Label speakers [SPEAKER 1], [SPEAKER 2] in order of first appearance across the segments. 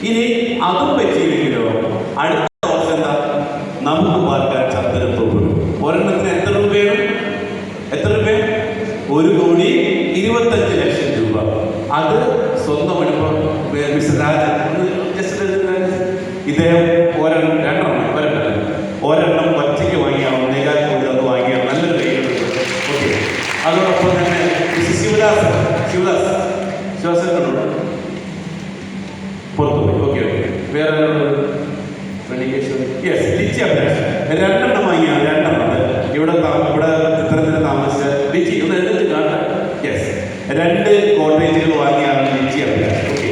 [SPEAKER 1] ഇനി അതും പറ്റിയില്ലെങ്കിലോ അടുത്ത വർഷം എന്താ നമുക്ക് പാർക്കാൻ ചന്ദനത്തോട് ഒരെണ്ണത്തിന് എത്ര രൂപയാണ്? എത്ര രൂപ? 1,25,00,000 രൂപ. അത് സ്വന്തം എടുപ്പം മിസ്റ്റർ രാജൻ ഇദ്ദേഹം ഒരെണ്ണം ഒറ്റയ്ക്ക് വാങ്ങിയാണ് 1.25 കോടി അത് വാങ്ങിയാണ്. നല്ലൊരു കൈകളുണ്ട്. ഓക്കെ. അതോടൊപ്പം തന്നെ ശിവദാസ് പുറത്തു പോയി. ഓക്കെ. വേറെ ലിച്ചി അഭിലാഷ് 2 എണ്ണം വാങ്ങിയാണ്. 2 എണ്ണം ഇവിടെ ചിത്രത്തിന് താമസിച്ച ലിച്ചി ഒന്ന് എടുത്തിട്ട് കാണാം. 2 കോട്ടേജുകൾ വാങ്ങിയാണ് ലിച്ചി അഭിലാഷ്. ഓക്കെ.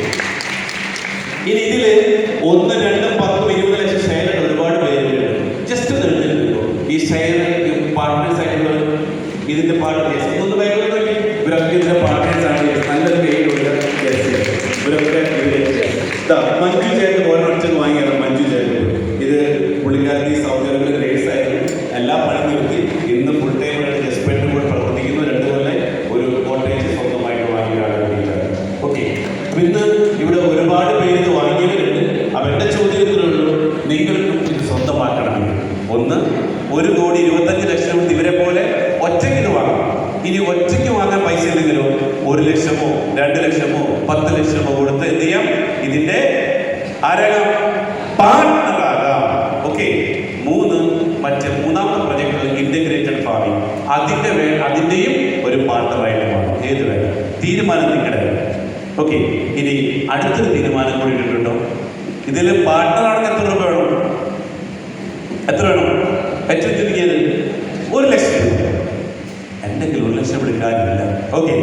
[SPEAKER 1] ഇനി ഇതില് 1, 2, 10, 20 ലക്ഷം ഷെയർ ഒരുപാട് പേര് ജസ്റ്റ് എടുത്തിട്ടുണ്ടോ ഈ ഷെയർ പാർട്ട്നേഴ്സ് ആയിട്ടുള്ള ഇതിന്റെ പാർട്ട്നേഴ്സ് ഒന്ന് വേഗം ഇവരൊക്കെ ഇതിന്റെ പാർട്ട്നേഴ്സ് ആണ്. നല്ലൊരു പേരുണ്ട്. ഇവരൊക്കെ മഞ്ജു ചേട്ടൻ ഓരോരുത്തർ വാങ്ങിയാണ്. മഞ്ജു ചേട്ടൻ ഇത് പുള്ളിക്കാരത്തി സൗദി അറേബ്യയിലെ നേഴ്സ് ആയിരുന്നു. എല്ലാ പണി നിർത്തി ഇന്ന് ഫുൾ ടൈം ജസ്പെറ്റിന് കൂടെ പ്രവർത്തിക്കുന്നു. 2 കൊല്ലം ഒരു കോട്ടേജ് സ്വന്തമായിട്ട് വാങ്ങിയ ആളുകളാണ്. ഓക്കെ. ഇന്ന് ഇവിടെ ഒരുപാട് പേര് ഇത് വാങ്ങിയവരുണ്ട്. അപ്പൊ എന്റെ ചോദ്യത്തിലുള്ളൂ, നിങ്ങൾക്കും ഇത് സ്വന്തമാക്കണമെങ്കിൽ 1,25,00,000 ഇവരെ പോലെ ഒറ്റയ്ക്ക് ഇത് വാങ്ങാം. ഇനി ഒറ്റയ്ക്ക് വാങ്ങാൻ പൈസ ഇല്ലെങ്കിലോ 1 ലക്ഷമോ 2 ലക്ഷമോ 10 ലക്ഷമോ കൊടുത്ത് എന്ത് ചെയ്യാം? ഇതിന്റെ ആരാകാം? പാർട്ട്ണറാകാം. ഓക്കെ. മൂന്നാമത്തെ പ്രൊജക്ട് ഇന്റഗ്രേറ്റഡ് ഫാമിംഗ്. അതിന്റെയും ഒരു പാർട്ട്ണറായിട്ട് മാറും. ഏത് വേണം? തീരുമാനം നിങ്ങളുടെ. ഓക്കെ. ഇനി അടുത്തൊരു തീരുമാനം കൂടി ഇട്ടിട്ടുണ്ടോ? ഇതിൽ പാർട്ട്ണറാണെങ്കിൽ എത്ര രൂപ വേണം? എത്ര വേണം? ഏറ്റവും ചുരുങ്ങിയത് 1 ലക്ഷം രൂപ. എന്തെങ്കിലും 1 ലക്ഷം എടുക്കാനില്ല. ഓക്കെ.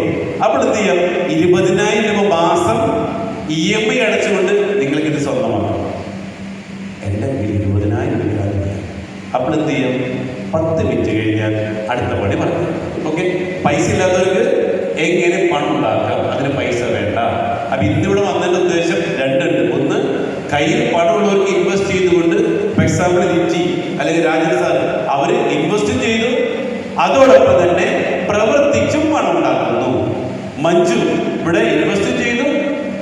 [SPEAKER 1] അപ്പോൾ എന്ത് ചെയ്യാം? 20,000 രൂപ മാസം EMI അടച്ചുകൊണ്ട് നിങ്ങൾക്ക് ഇത് സ്വന്തമാക്കാം. എന്തെങ്കിലും 20,000 എടുക്കാനില്ല. അപ്പോൾ എന്ത് ചെയ്യാം? 10 മിനിറ്റ് കഴിഞ്ഞാൽ അടുത്ത പണി പറഞ്ഞു. ഓക്കെ. പൈസ ഇല്ലാത്തവർക്ക് എങ്ങനെ പണം ഉണ്ടാക്കാം? അതിന് പൈസ വേണ്ട. അപ്പൊ ഇന്നിവിടെ വന്നതിന്റെ ഉദ്ദേശം 2 ഉണ്ട്. ഒന്ന്, കയ്യിൽ പണമുള്ളവർക്ക് ഇൻവെസ്റ്റ് ചെയ്തുകൊണ്ട്, ഫോർ എക്സാമ്പിൾ ലിറ്റി അല്ലെങ്കിൽ രാജൻ സാർ അവര് ഇൻവെസ്റ്റ് ചെയ്തു, അതോടൊപ്പം തന്നെ പ്രവർത്തിച്ചും പണം ഉണ്ടാക്കുന്നു. മഞ്ജു ഇവിടെ ഇൻവെസ്റ്റ് ചെയ്തു,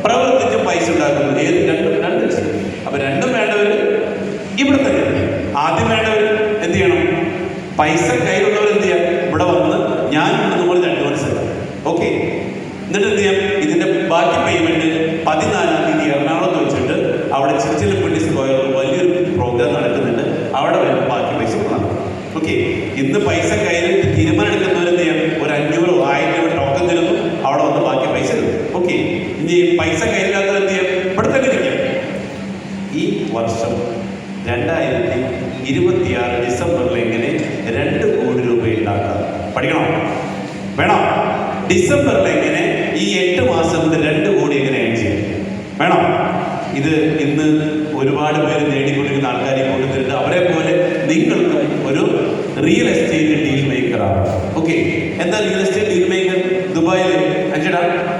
[SPEAKER 1] പ്രവർത്തിച്ചും പൈസ ഉണ്ടാക്കുന്നു. ഏത്? രണ്ട് ലക്ഷം. അപ്പൊ 2 വേണ്ടവര് ഇവിടെ തന്നെ. ആദ്യം വേണ്ടവർ എന്ത് ചെയ്യണം? പൈസ കയ്യിലുള്ളവർ എന്ത് ചെയ്യാം? ഇവിടെ വന്ന് ഞാൻ ഇതുപോലെ അഡ്വാൻസ് തരാം. ഓക്കെ. എന്നിട്ട് എന്ത് ചെയ്യാം? ഇതിന്റെ ബാക്കി പേയ്മെന്റ് 14-ാം തീയതി എറണാകുളത്ത് വെച്ചിട്ട് അവിടെ ചിച്ചിലപ്പള്ളി സ്ക്വയറിൽ വലിയൊരു പ്രോഗ്രാം നടക്കുന്നുണ്ട്. അവിടെ വരുമ്പോൾ ബാക്കി പൈസ കൊടുക്കണം. ഓക്കെ. ഇന്ന് പൈസ കയ്യിൽ തീരുമാനം എടുക്കുന്നവർ എന്ത് ചെയ്യാം? ഒരു 500 1000 രൂപ ടോക്കൺ തരുന്നു. അവിടെ വന്ന് ബാക്കി പൈസ തരും. ഓക്കെ. ഇനി പൈസ കയ്യില്ലാത്തവർ എന്ത് ചെയ്യാം? ഇവിടെ തന്നെ ഇരിക്കാം. ഈ വർഷം 2026 ഡിസംബറിൽ എങ്ങനെ 2 കോടി രൂപ ഉണ്ടാക്കാം? പഠിക്കണം വേണം. ഡിസംബറിൽ എങ്ങനെ ഈ 8 മാസം കൊണ്ട് 2 കോടി എങ്ങനെ ചെയ്യും? വേണം. ഇത് ഇന്ന് ഒരുപാട് പേര് നേടിക്കൊണ്ടിരിക്കുന്ന ആൾക്കാരെ കൊണ്ടുവരുന്നത്. അവരെ പോലെ നിങ്ങൾക്കും ഒരു റിയൽ എസ്റ്റേറ്റ് ഡീൽ മേക്കറാണ്. ഓക്കെ. എന്താ റിയൽ എസ്റ്റേറ്റ് ഡീൽ മേക്കർ?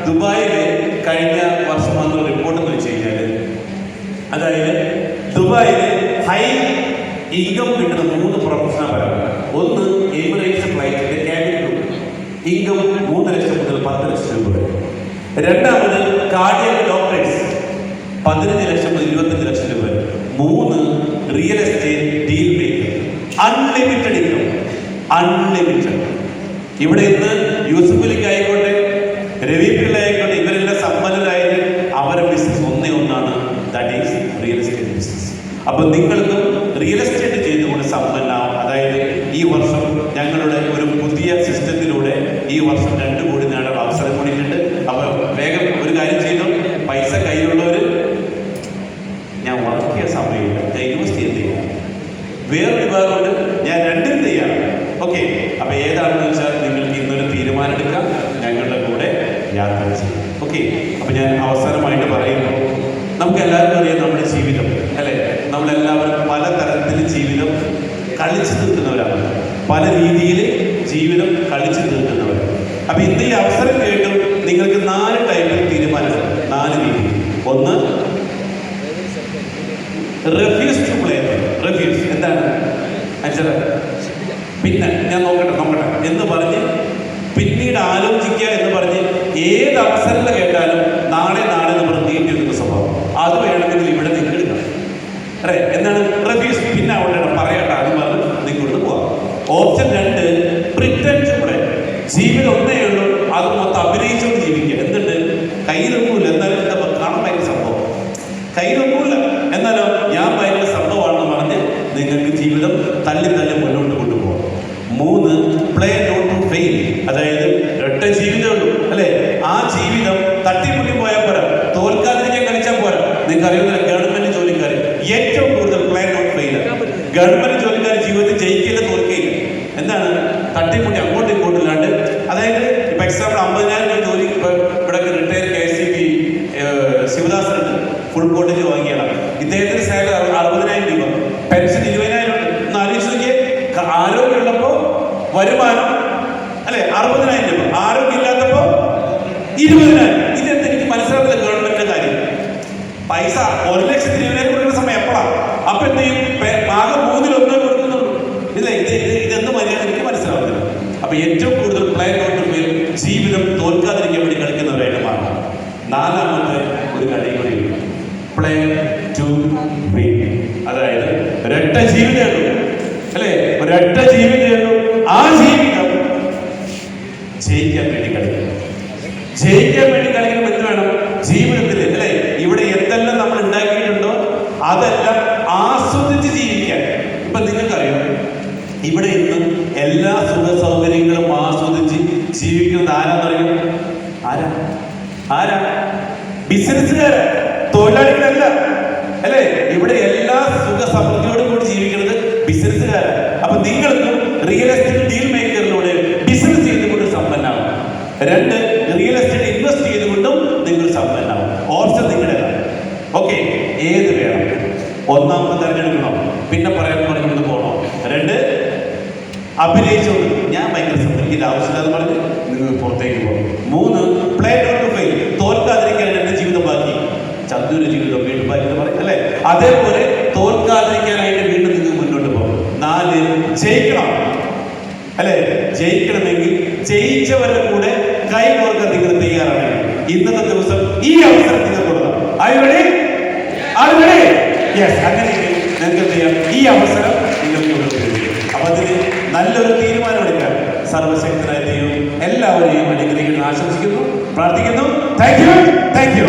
[SPEAKER 1] ദുബായിലെ കഴിഞ്ഞ വർഷം വന്ന റിപ്പോർട്ട് എന്ന് വെച്ച് കഴിഞ്ഞാൽ, അതായത് ദുബായില് ഹൈ ഇൻകം കിട്ടുന്ന 3 പ്രൊഫഷണലാണ്. ഒന്ന്, എമിറേറ്റ്സ് ഫ്ലൈറ്റിന്റെ ക്യാബിൻ ക്രൂ. ഇൻകം 3 ലക്ഷം മുതൽ 10 ലക്ഷം രൂപ വരെ. രണ്ടാമത്, കാർഡിയാക് ഡോക്ടേഴ്സ് 15 ലക്ഷം മുതൽ 25 ലക്ഷം രൂപ വരെ. 3, real estate deal maker. Unlimited income. Unlimited. ഇവിടെ ഇന്ന് യൂസഫലിക്ക് ആയിക്കോട്ടെ, രവി പിള്ള ആയിക്കോട്ടെ, ഇവരെല്ലാം സമ്പന്നരായത് അവരുടെ ബിസിനസ് ഒന്നാണ്. That is real estate business. അപ്പൊ നിങ്ങൾക്കും റിയൽ എസ്റ്റേറ്റ് ചെയ്തുകൊണ്ട് സമ്പന്നാവും. അതായത് ഈ വർഷം ഞങ്ങളുടെ ഒരു പുതിയ സിസ്റ്റത്തിലൂടെ ഈ വർഷം 2 കോടി നേടാൻ അവസരം കൂടിയിട്ടുണ്ട്. അപ്പൊ വേഗം ഒരു കാര്യം ചെയ്തു. പൈസ കയ്യിലുള്ളവര്, ഞാൻ വർക്ക് ചെയ്യാൻ സമയമില്ല, ഞാൻ ഇൻവെസ്റ്റ് ചെയ്യാം. വേറൊരു വിഭാഗമുണ്ട്, ഞാൻ 2 ചെയ്യാം. ഓക്കെ. അപ്പൊ ഏതാണെന്ന് വെച്ചാൽ നിങ്ങൾക്ക് ഇന്നൊരു തീരുമാനം എടുക്കാം, ഞങ്ങളുടെ കൂടെ യാത്ര ചെയ്യും. ഓക്കെ. അപ്പൊ ഞാൻ അവസാനമായിട്ട് പറയുന്നു, നമുക്ക് എല്ലാവർക്കും അറിയാം നമ്മുടെ ജീവിതം അല്ലെ, നമ്മളെല്ലാവരും പല തരത്തിൽ ജീവിതം കളിച്ചു തീർക്കുന്നവരാണ്. പല രീതിയിൽ ജീവിതം കളിച്ചു തീർക്കുന്നവരാണ്. അപ്പൊ ഇന്ന് ഈ അവസരം കേട്ടും നിങ്ങൾക്ക് 4 ടൈപ്പിൽ തീരുമാനം, 4 രീതി. ഒന്ന്, റെഫ്യൂസ് ടു പ്ലേ. റെഫ്യൂസ് എന്താണ്? പിന്നെ ഞാൻ നോക്കട്ടെ എന്ന് പറഞ്ഞ് പിന്നീട് ആലോചിക്കുക എന്ന് പറഞ്ഞ് ഏത് അവസരങ്ങൾ കേട്ടാലും നാളെ എന്ന് പറഞ്ഞ് നീട്ടി വെക്കുന്ന സ്വഭാവം. അത് വേണമെങ്കിൽ ഇവിടെ നിങ്ങൾ എടുക്കണം. അല്ലേ? എന്താണ് റിവ്യൂസ് പിന്നെ അവിടെ പറയട്ടെ അത് പറഞ്ഞ് നിങ്ങളോട് പോവാം. Option 2 pretension. ഇവിടെ ജീവിതം ഒന്നേ ഉള്ളൂ, അത് മൊത്തം അഭിനയിച്ചുകൊണ്ട് ജീവിക്കുക. എന്തുണ്ട്? കയ്യിലൊന്നുമില്ല, എന്നാലും എന്താ കാണാൻ ഭയങ്കര സംഭവം. കയ്യിലൊന്നുമില്ല എന്നാലോ ഞാൻ ഭയങ്കര സംഭവമാണെന്ന് പറഞ്ഞ് നിങ്ങൾക്ക് ജീവിതം തള്ളി മുന്നോട്ട് കൊണ്ടുപോകാം. 3 പ്ലേ നോട്ട് ടു ഫെയിൽ. അതായത് ഒറ്റ ജീവിതമുള്ളൂ അല്ലെ, ആ ജീവിതം തട്ടിമുട്ടി പോയാൽ പോരാ, തോൽക്കാതിരിക്കാൻ കളിച്ചാൽ പോരാ. നിങ്ങൾക്ക് അറിയുന്ന ഗവൺമെന്റ് ജോലിക്കാർ ഏറ്റവും കൂടുതൽ പ്ലേ നോട്ട് ഫെയിൽ. ഗവൺമെന്റ് ജോലിക്കാർ ജീവിതത്തിൽ ജയിക്കില്ല, തോൽക്കുകയില്ല. എന്താണ്? തട്ടിമുട്ടി അങ്ങോട്ടും ഇങ്ങോട്ടും ഇല്ലാണ്ട്. അതായത് ഇപ്പൊ എക്സാമ്പിൾ 50,000 രൂപ ജോലി ഇവിടെ റിട്ടയർ KSCB ശിവദാസനുണ്ട്, ഫുൾ കോട്ടേജ് വാങ്ങിയാണ്. ഇദ്ദേഹത്തിന് സാലറി 60,000 രൂപ, പെൻഷൻ 20,000 ഉണ്ട്. ഒന്ന് ആലോചിച്ച് നോക്കിയേ, ആരോഗ്യമുള്ളപ്പോ വരുമാനം അല്ലെ 60,000 രൂപ, ആരോഗ്യം ഇല്ലാത്തപ്പോ 20,000. ഇതെന്ത് എനിക്ക് മനസ്സിലാവില്ല ഗവൺമെന്റിന്റെ കാര്യം. പൈസ 1,20,000 കൊടുക്കുന്ന സമയം എപ്പോഴാണ്? അപ്പൊ എന്ത് ചെയ്യും? ആകെ 1/3 കൊടുക്കുന്നുള്ളൂ. ഇല്ല, ഇതെന്ത് മര്യാദ എനിക്ക് മനസ്സിലാവുന്നില്ല. അപ്പൊ ഏറ്റവും കൂടുതൽ പ്ലേ നോട്ട് ഫെയിൽ, ജീവിതം തോൽക്കാതിരിക്കാൻ വേണ്ടി കളിക്കുന്നവരായിട്ട് മാറണം. 4ാമത്തെ ഒരു കളി കൂടി പ്ലേ ടു വിൻ. അതായത് ഒരൊറ്റ ജീവിതമേ ഉള്ളൂ അല്ലെ, ഒരൊറ്റ ജീവിതമേ ഉള്ളൂ. ആ ജീവിതം ജയിക്കാൻ വേണ്ടി കളിക്കണം. ജയിക്കാൻ വേണ്ടി കളിക്കണം. എന്ത് വേണം ജീവിതത്തിൽ അല്ലെ? ഇവിടെ എന്തെല്ലാം നമ്മൾ ഉണ്ടാക്കിയിട്ടുണ്ടോ അതെല്ലാം ആസ്വദിച്ച് ജീവിക്കാൻ. ഇപ്പൊ നിങ്ങൾക്കറിയാം, ഇവിടെ ഇന്ന് എല്ലാ സുഖ സൗകര്യങ്ങളും ആസ്വദിച്ച് ജീവിക്കുന്നത് ആരാന്നറിയും? ആരാ? ബിസിനസ്സുകാരാ, തൊഴിലാളികളല്ല അല്ലെ? ഇവിടെ എല്ലാ സുഖ സമൃദ്ധിയോടും കൂടി ജീവിക്കുന്നത് ബിസിനസ്സുകാരാണ്. അപ്പൊ നിങ്ങൾക്കും റിയൽ എസ്റ്റേറ്റ് ഡീൽ മേക്കറിലൂടെ ബിസിനസ് ചെയ്തുകൊണ്ട് സമ്പന്നാവും. 2 റിയൽ എസ്റ്റേറ്റ് ഇൻവെസ്റ്റ് ചെയ്തുകൊണ്ടും നിങ്ങൾ സമ്പന്നാവും. ഓപ്ഷൻ നിങ്ങളുടേതാണ്. ഓക്കെ, ഏത് വേണം? 1ാമത്തെ തിരഞ്ഞെടുക്കണോ? പിന്നെ പറയാൻ പറഞ്ഞുകൊണ്ട് പോകണോ? 2 അഭിനയിച്ചോണ്ട് ഞാൻ ഭയങ്കര സമ്പന്നിന്റെ ആവശ്യമില്ലാന്ന് പറഞ്ഞ് നിങ്ങൾ പുറത്തേക്ക് പോകും. 3 പ്ലേ നോട്ട് ടു ഫെയിൽ, തോൽക്കാതിരിക്കാൻ എന്റെ ജീവിതം ബാക്കി, ചന്ദൂര് ജീവിതം വീണ്ടും ബാക്കി എന്ന് പറയും അല്ലെ? അതേപോലെ തോൽക്കാതിരിക്കാനായിട്ട് വീണ്ടും നിങ്ങൾ മുന്നോട്ട് പോകും. 4 ജയിക്കണം അല്ലെ? ജയിക്കണമെങ്കിൽ ജയിച്ചവരുടെ കൂടെ കൈകോർക്കാൻ നിങ്ങൾ തയ്യാറാണ്. ഇന്നത്തെ ദിവസം ഈ അവസരം നിങ്ങൾ കൊടുക്കണം. അങ്ങനെ നിങ്ങൾക്ക് ചെയ്യാം. ഈ അവസരം നിങ്ങൾക്ക് കൊടുക്കുക. അപ്പൊ അതിന് നല്ലൊരു തീരുമാനമെടുക്കാൻ സർവശക്തനായ ദൈവം എല്ലാവരെയും അനുഗ്രഹിക്കണം ആശംസിക്കുന്നു, പ്രാർത്ഥിക്കുന്നു. Thank you.